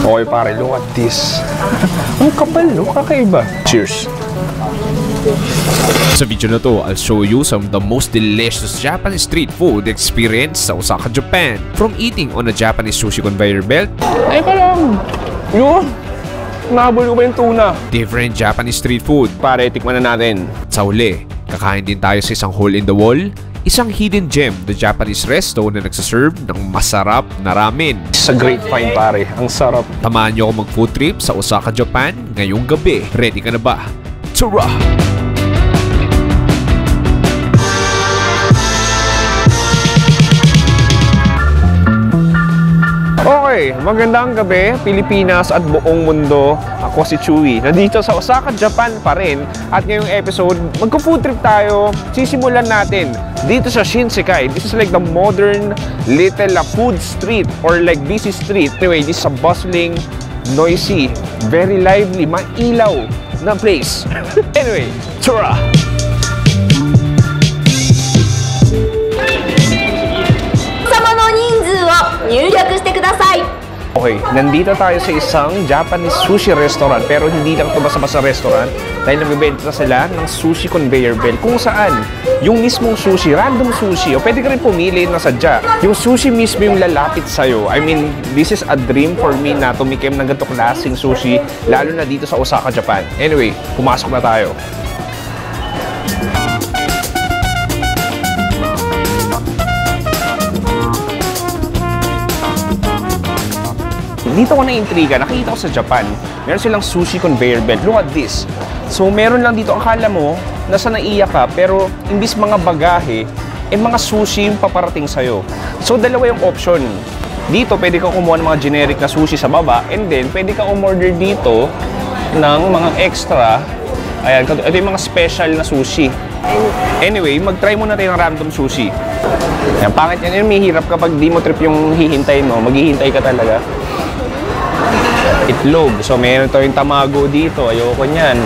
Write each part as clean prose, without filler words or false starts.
Okay pare, look at this. Ang kapal, no? Kakaiba. Cheers. Sa video na to, I'll show you some of the most delicious Japanese street food experience sa Osaka, Japan. From eating on a Japanese sushi conveyor belt. Ay ka lang. Yun. Nahabol ko ba yung tuna? Different Japanese street food. Pare, tikman na natin. Sa huli, kakain din tayo sa isang hole in the wall. Isang hidden gem, the Japanese resto na nagsaserve ng masarap na ramen. It's a great find pare. Ang sarap. Tamahan niyo ako mag-food trip sa Osaka, Japan ngayong gabi. Ready ka na ba? Tara! Okay, magandang gabi, Pilipinas at buong mundo. Ako si Chewy. Nandito sa Osaka, Japan pa rin. At ngayong episode, magko-food trip tayo. Sisimulan natin dito sa Shinsekai. This is like the modern little food street or like busy street. Anyway, this is a bustling, noisy, very lively, mailaw na place. Anyway, tara! Okay, nandito tayo sa isang Japanese sushi restaurant pero hindi lang ito basta-basta restaurant dahil nagbibenta sila ng sushi conveyor belt kung saan yung mismong sushi, random sushi o pwede ka rin pumili na sadya. Yung sushi mismo yung lalapit sa'yo. I mean, this is a dream for me na tumikim ng ganito klaseng sushi lalo na dito sa Osaka, Japan. Anyway, pumasok na tayo. Dito ko na-intriga, nakita ko sa Japan, meron silang sushi conveyor belt. Look at this. So, meron lang dito, akala mo, nasa naiyak ka, pero imbis mga bagahe, mga sushi yung paparating sa'yo. So, dalawa yung option. Dito, pwede ka kumuha ng mga generic na sushi sa baba, and then, pwede ka umorder dito ng mga extra. Ayan, ito yung mga special na sushi. Anyway, mag-try muna tayo ng random sushi. Ayan, pangit yan. May hirap kapag di mo trip yung hihintayin mo. Maghihintay ka talaga. Itlog. So, meron tayong tamago dito. Ayoko niyan.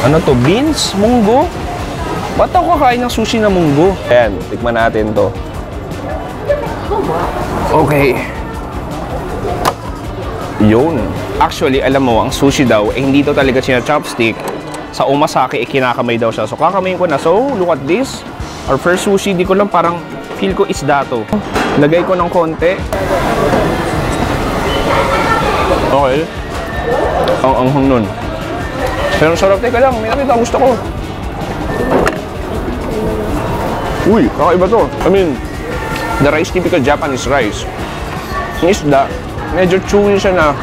Ano to? Beans? Munggo? Ba't ako kakain ng sushi na munggo? Ayan, tikman natin to. Okay. Yun. Actually, alam mo, ang sushi daw, hindi to talaga siya chopstick. Sa omasake, kinakamay daw siya. So, kakamayin ko na. So, look at this. Our first sushi, di ko lang parang feel ko isda to. Lagay ko ng konti. Okay. Ang anghang nun. Pero sarap. Teka lang, may nakita gusto ko. Uy, kakaiba to. I mean, the rice, typical Japanese rice. Yung isda, medyo chewy siya na.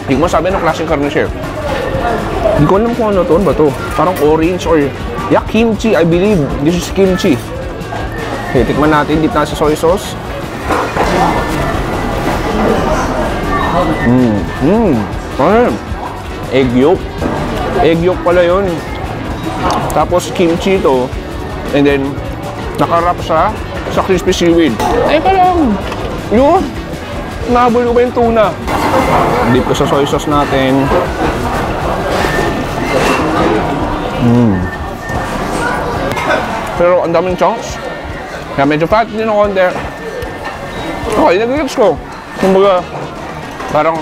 Hindi ko masabi ng klaseng karne siya. Hindi ko alam kung ano to. Ano ba to? Parang orange or kimchi, I believe. This is kimchi. Okay, tikman natin. Dip na sa soy sauce. Ano? Egg yolk. Egg yolk pala yun. Tapos kimchi to. And then, nakarap sa crispy seaweed. Ay ka lang. Yun. Nahabol ko ba yung tuna? Dip ko sa soy sauce natin. Pero ang daming chunks. Kaya medyo fat din ako konti. Okay, nag-gets ko. Kumbaga, parang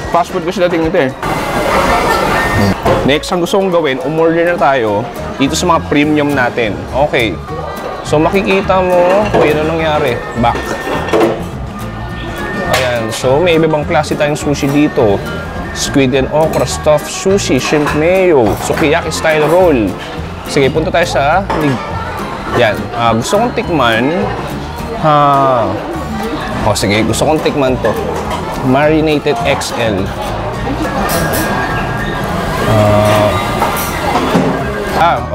fast food kasi dating ito eh. Next, ang gusto kong gawin, umorder na tayo dito sa mga premium natin. Okay. So, makikita mo kung ano nangyari. Back. Ayan. So, may iba bang klase tayong sushi dito. Squid and okra, stuffed sushi, shrimp mayo, sukiyaki style roll. Sige, punta tayo sa... Yan. Gusto kong tikman. Sige. Gusto kong tikman to. Marinated XL.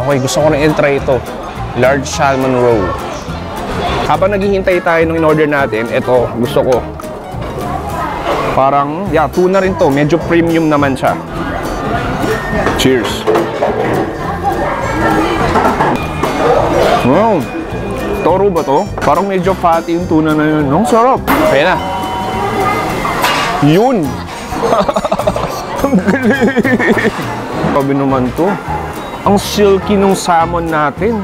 Okay. Gusto ko rin i-try ito. Large salmon roll. Habang naghihintay tayo nung in-order natin, ito, gusto ko. Parang, tuna rin to. Medyo premium naman siya. Cheers. Wow. Toro ba to? Parang medyo fatty yung tuna na yun. Ang sarap. Kaya na. Yun! Ang galing! Sabi naman to. Ang silky nung salmon natin.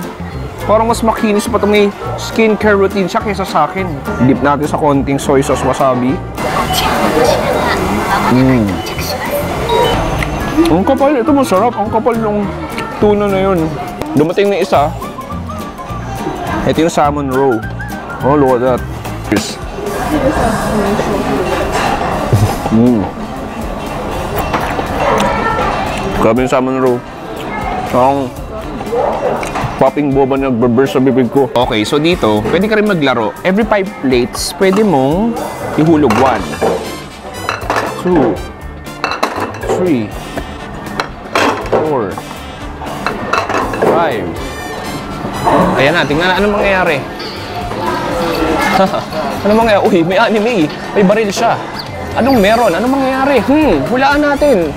Parang mas makinis pa ito. May skincare routine siya kaysa sa akin. Dip natin sa konting soy sauce wasabi. Ang kapal, ito masarap. Ang kapal ng tuna na yun. Dumating na isa. Ito yung salmon roe. Oh, look at that. Cheers. Grabe yung salmon roe. Ang popping boba na nagbe-burst sa bibig ko. Okay, so dito, pwede ka rin maglaro. Every 5 plates, pwede mong ihulog 1, 2, 3, 4, 5. Ayan na, tingnan na anong mangyayari. Anong mangyayari? Uy, may anime. May baril siya. Anong meron? Anong mangyayari? Hulaan natin.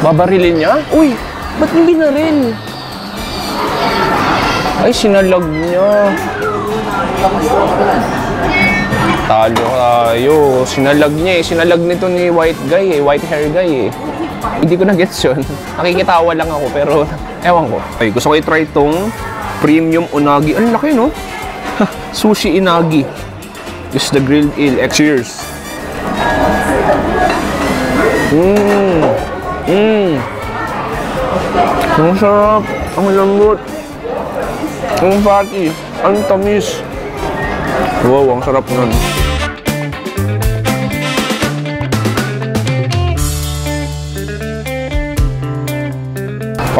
Babarilin niya? Uy, ba't hindi na rin? Ay, sinalag niya. Talo tayo. Sinalag niya eh. Sinalag nito ni white guy eh. White hair guy eh. Hindi ko na-gets yun. Nakikitawa lang ako pero ewan ko. Ay, gusto ko i-try itong premium unagi. Ang laki no? Sushi inagi. This is the grilled eel. Cheers. Ang sarap. Ang lambot. Ang fatty. Ang tamis. Wow, ang sarap nun.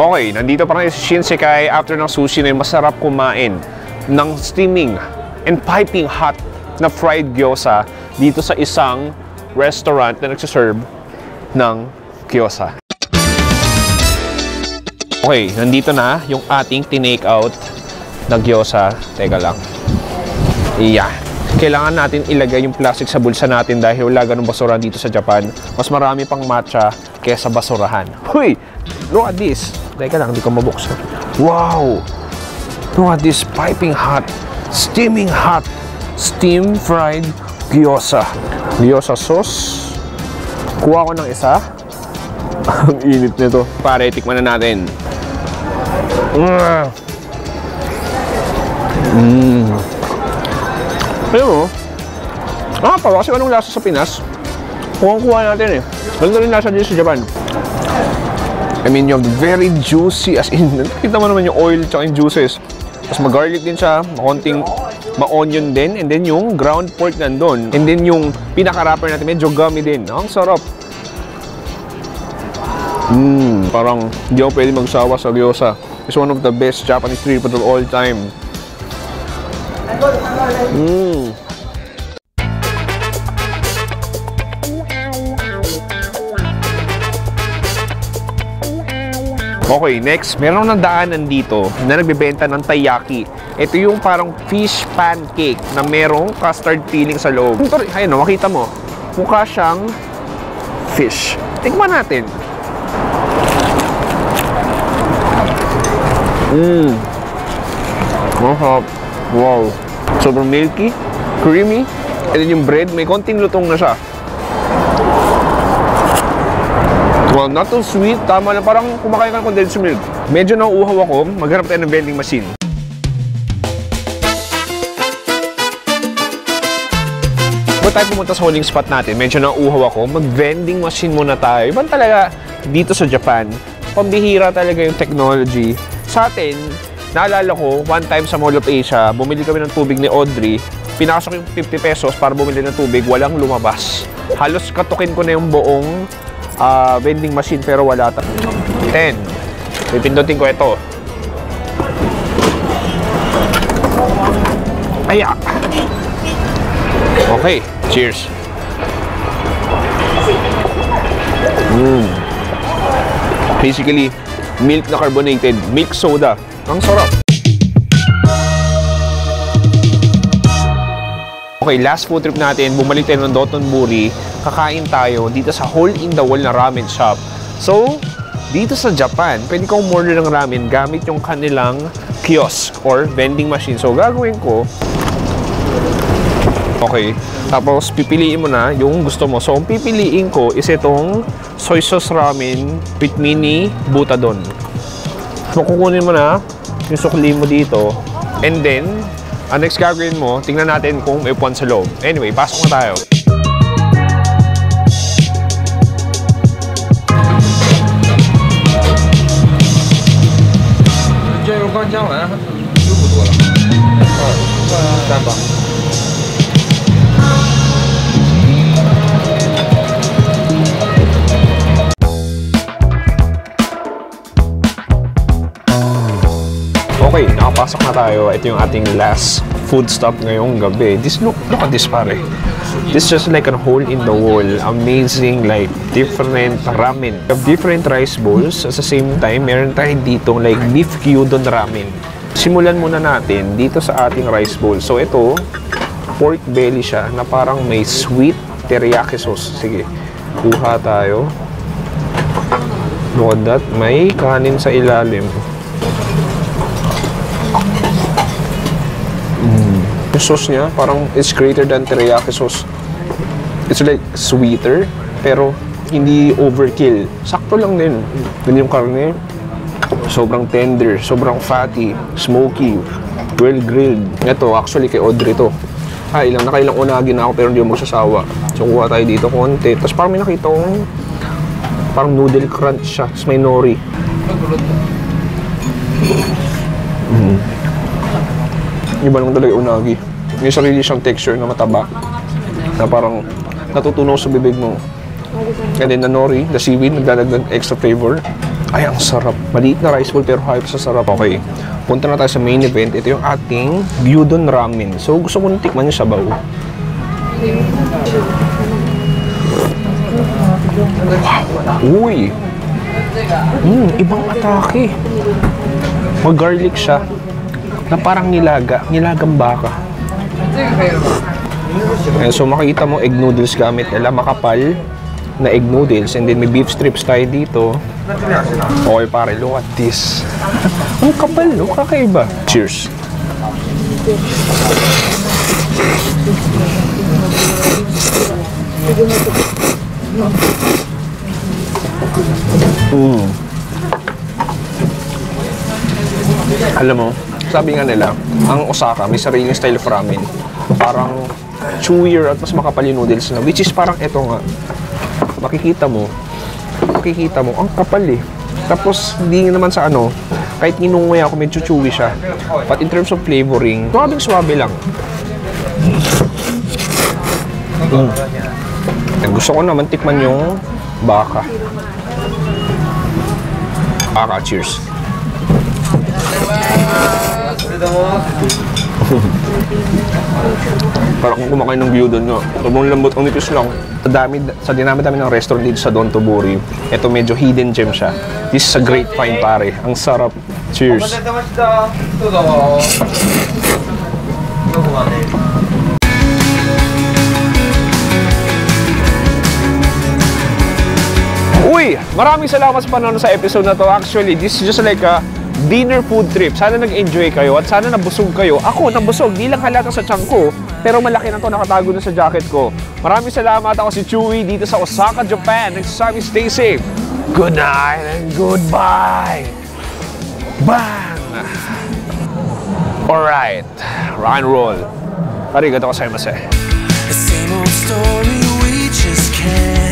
Okay, nandito pa rin si Shinsekai after ng sushi na yung masarap kumain ng steaming and piping hot na fried gyoza dito sa isang restaurant na nagsiserve ng gyoza. Okay, nandito na yung ating tinake out na gyoza. Teka lang. Yeah. Kailangan natin ilagay yung plastic sa bulsa natin dahil wala ganung basura dito sa Japan. Mas marami pang matcha kesa basurahan. Huy! Look at this. Teka lang, hindi ko mabuksan. Wow! Look at this piping hot, steaming hot, steam fried gyoza. Gyoza sauce. Kuha ko ng isa. Ang init nito. Pare, tikman na natin. Ayun mo. Nakakawa kasi anong lasa sa Pinas. Kuha natin eh. Ganda rin lasa dito sa Japan. I mean, yung very juicy as in, kita mo naman yung oil tsaka yung juices. Tapos mag-garlic din siya, konting ma-onion din, and then yung ground pork nandun. And then yung pinaka-wrapper natin, medyo gummy din. Ang sarap. Parang hindi ako pwede magsawa sa gyoza. It's one of the best Japanese street food of all time. Okay, next, meron ng daanan dito na nagbebenta ng taiyaki. Ito yung parang fish pancake na merong custard filling sa loob. Ayun, makita mo. Mukha siyang fish. Tikman natin. Wow. Sobrang milky, creamy, and then yung bread, may konting lutong na siya. Well, not too sweet. Tama lang. Parang kumakain ka ng condensed milk. Medyo nauuhaw ako. Maghanap tayo ng vending machine. Bago tayo pumunta sa holding spot natin, medyo nauuhaw ako. Mag-vending machine muna tayo. Iban talaga dito sa Japan. Pambihira talaga yung technology. Sa atin, naalala ko, one time sa Mall of Asia, bumili kami ng tubig ni Audrey. Pinasok yung 50 pesos para bumili ng tubig. Walang lumabas. Halos katukin ko na yung buong vending machine pero wala. 10. Pipindutin ko ito. Aya. Okay. Cheers. Basically, milk na carbonated. Milk soda. Ang sarap. Okay, last food trip natin, bumalik tayo ng Dotonbori, kakain tayo dito sa hole-in-the-wall na ramen shop. So, dito sa Japan, pwede kang umorder ng ramen gamit yung kanilang kiosk or vending machine. So, gagawin ko, okay, tapos pipiliin mo na yung gusto mo. So, ang pipiliin ko is itong soy sauce ramen with mini butadon. So, kukunin mo na yung sukli mo dito, and then, ang next gagawin mo, tingnan natin kung may upuan sa loob. Anyway, pasok na tayo. 刚加完15多了。3把。Okay, nakapasok na tayo. Ito yung ating last food stop ngayong gabi. Look at this, pare. This is just like a hole in the wall. Amazing, like different ramen. We have different rice bowls. At the same time, meron tayo dito like beef gyudon ramen. Simulan muna natin dito sa ating rice bowl. So ito, pork belly siya na parang may sweet teriyaki sauce. Sige, kuha tayo. Look at that. May kanin sa ilalim. Yung sauce niya, parang it's greater than teriyaki sauce. It's like sweeter, pero hindi overkill. Sakto lang din. Then yung karne, sobrang tender, sobrang fatty, smoky, well grilled. Ito, actually kay Audrey to. Nakailang unagi na ako pero hindi ako magsasawa. So kuha tayo dito konti. Tapos parang may nakita kong parang noodle crunch siya. Tapos may nori. Iba lang talaga unagi. May sarili siyang texture na mataba. Na parang natutunaw sa bibig mo. And then the nori, the seaweed, nagdadagdag extra flavor. Ay, ang sarap. Maliit na rice bowl pero hype sa sarap. Okay, punta na tayo sa main event. Ito yung ating gyudon ramen. So, gusto ko nang tikman yung sabaw. Wow! Uy! Ibang atake. Mag-garlic siya. Na parang nilagang baka. So makikita mo egg noodles gamit nila, makapal na egg noodles, and then may beef strips tayo dito. Okay pare, look at this. Ang kapal, no? Kakaiba. Cheers. Alam mo, sabi nga nila, ang Osaka may sariling style of ramen. Parang chewier at mas makapal yung noodles na. Which is parang eto nga. Makikita mo, ang kapal eh. Tapos, hindi naman sa ano, kahit ninunguya ako, medyo chewy siya. But in terms of flavoring, suwabing-suwabe lang. Gusto ko naman tikman yung baka. Cheers. Parang kung kumakain ng gyudon nyo, sobrang lambot, ang nipis lang. Sa dinami-dami ng restaurant dito sa Don Tobori, ito medyo hidden gem siya. This is a great find pare. Ang sarap. Cheers. Uy! Maraming salamat sa panonood sa episode na to. Actually, this is just like a dinner food trip. Sana nag-enjoy kayo at sana nabusog kayo. Ako, nabusog. Di lang halata sa tiyan ko, pero malaki na to, nakatago na sa jacket ko. Maraming salamat. Ako si Chewy dito sa Osaka, Japan. Nagsasabi, stay safe. Good night and goodbye. Bang! Alright. Rock and roll. Arigatou gozaimasu. The same old story, we just can't